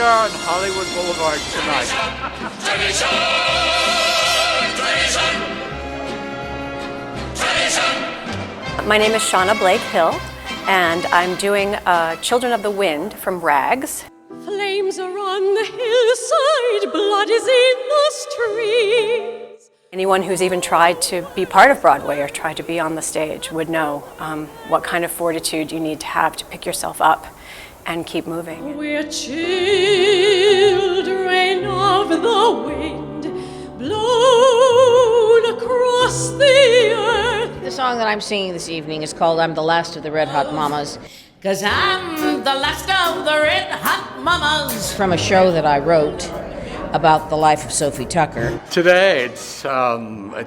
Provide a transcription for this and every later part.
on Hollywood Boulevard tonight. My name is Shauna Blake Hill, and I'm doing Children of the Wind from Rags. Flames are on the hillside, blood is in the streets. Anyone who's even tried to be part of Broadway or tried to be on the stage would know what kind of fortitude you need to have to pick yourself up and keep moving. We're children of the wind, blown across the earth. The song that I'm singing this evening is called I'm the Last of the Red Hot Mamas. 'Cause I'm the last of the Red Hot Mamas. From a show that I wrote about the life of Sophie Tucker. Today, it's a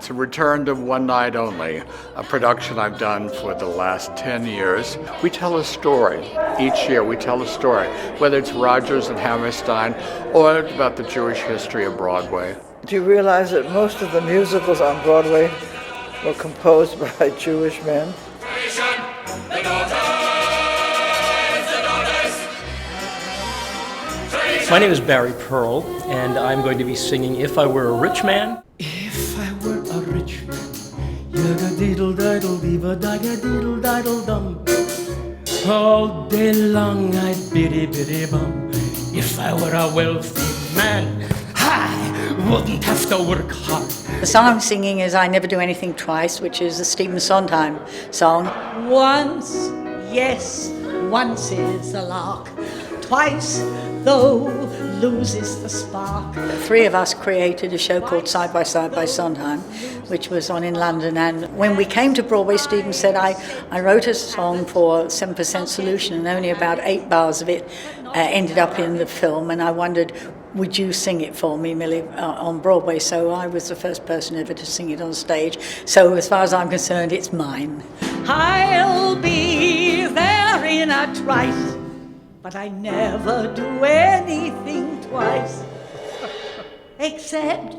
return to One Night Only, a production I've done for the last 10 years. We tell a story. Each year we tell a story, whether it's Rodgers and Hammerstein or about the Jewish history of Broadway. Do you realize that most of the musicals on Broadway were composed by Jewish men? My name is Barry Pearl, and I'm going to be singing If I Were a Rich Man. If I were a rich man, yaga-diddle-diddle-diva-diddle-diddle-dum. All day long I'd biddy-biddy-bum. If I were a wealthy man, I wouldn't have to work hard. The song I'm singing is I Never Do Anything Twice, which is the Stephen Sondheim song. Once, yes, once is a lark. Twice, though, loses the spark. The three of us created a show called Side by Side by Sondheim, which was on in London. And when we came to Broadway, Stephen said, I wrote a song for 7% Solution, and only about 8 bars of it ended up in the film. And I wondered, would you sing it for me, Millie, on Broadway? So I was the first person ever to sing it on stage. So as far as I'm concerned, it's mine. I'll be there in a trice, but I never do anything twice. Except,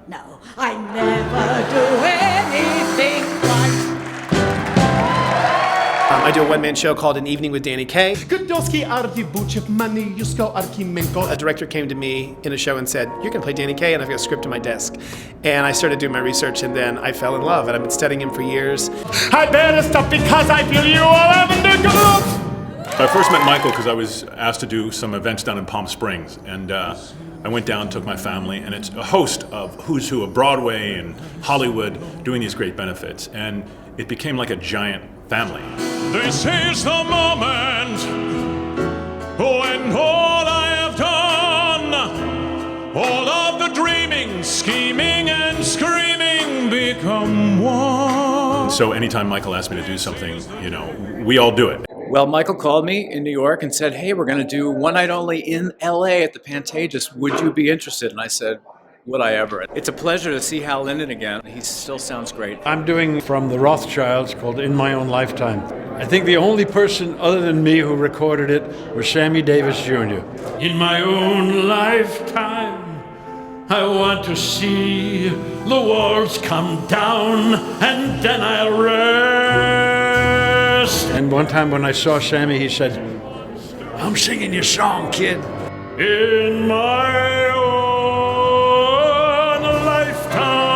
no, I never do anything twice. I do a one-man show called An Evening with Danny Kaye. A director came to me in a show and said, "You're going to play Danny Kaye," and I've got a script on my desk. And I started doing my research, and then I fell in love, and I've been studying him for years. I better stop because I feel you all having to go. I first met Michael because I was asked to do some events down in Palm Springs, and I went down, took my family, and it's a host of who's who of Broadway and Hollywood doing these great benefits, and it became like a giant family. This is the moment when all I have done, all of the dreaming, scheming, and screaming become one. So anytime Michael asked me to do something, we all do it. Well, Michael called me in New York and said, "Hey, we're going to do One Night Only in LA at the Pantages. Would you be interested?" And I said, "Would I ever?" It's a pleasure to see Hal Linden again. He still sounds great. I'm doing from the Rothschilds called In My Own Lifetime. I think the only person other than me who recorded it was Sammy Davis Jr. In my own lifetime, I want to see the walls come down, and then I'll rest. And one time when I saw Sammy, he said, "I'm singing your song, kid." In my own lifetime.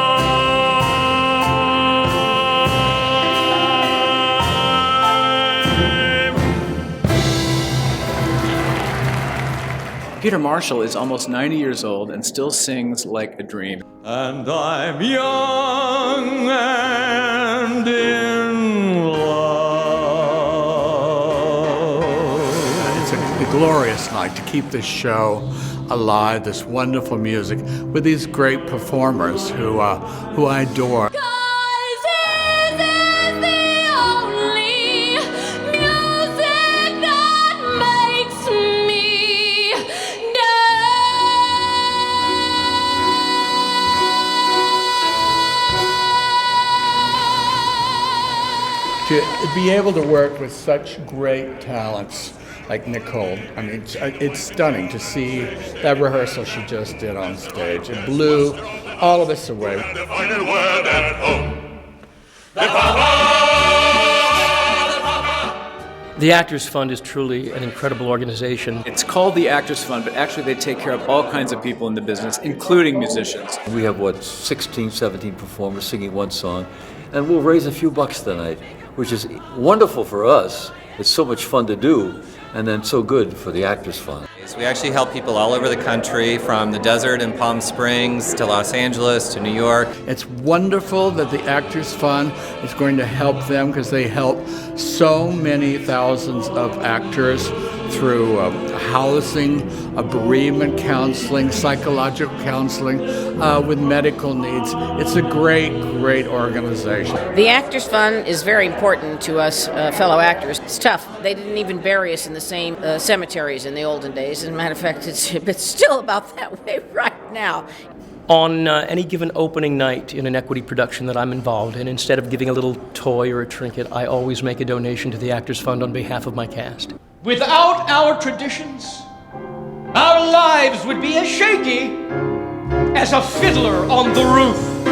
Peter Marshall is almost 90 years old and still sings like a dream. And I'm young and in love. It's a glorious night to keep this show alive, this wonderful music with these great performers who I adore. To be able to work with such great talents like Nicole, I mean, it's stunning to see that rehearsal she just did on stage. It blew all of us away. The final word at home. The Actors Fund is truly an incredible organization. It's called the Actors Fund, but actually they take care of all kinds of people in the business, including musicians. We have, 16, 17 performers singing one song, and we'll raise a few bucks tonight, which is wonderful for us. It's so much fun to do, and then so good for the Actors Fund. We actually help people all over the country, from the desert in Palm Springs to Los Angeles to New York. It's wonderful that the Actors Fund is going to help them because they help so many thousands of actors through housing, bereavement counseling, psychological counseling, with medical needs. It's a great, great organization. The Actors Fund is very important to us fellow actors. It's tough. They didn't even bury us in the same cemeteries in the olden days. As a matter of fact, it's still about that way right now. On any given opening night in an equity production that I'm involved in, instead of giving a little toy or a trinket, I always make a donation to the Actors Fund on behalf of my cast. Without our traditions, our lives would be as shaky as a fiddler on the roof.